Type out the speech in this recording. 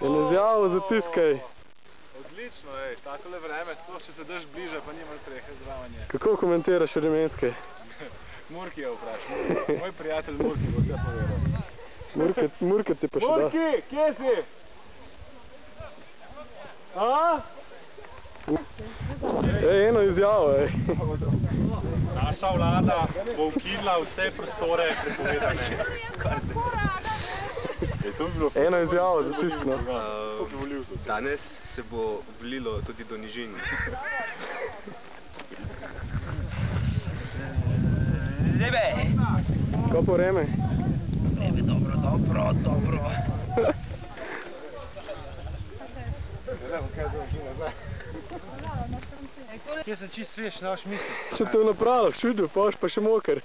Eno izjavo zatiskaj. Odlično, ej, takole vreme, sploh če se drž bliže, pa nima strehe zraven je. Kako komentiraš vremenske? Murki je vprašal, moj prijatelj Murki bo vse povedal. Murke ti pa še da. Murki, kje si? A? Ej, eno izjavo, ej. Naša vlada bo ukinila vse prostore prepovedane. Eno izjavo zatiskno. Danes se bo vlilo tudi do nižin. Zebe! Kaj pa vreme? Vreme, dobro. Kje sem čist svež, ne boš misliti? Sem te vnapravil, šudil, pa boš pa še moker.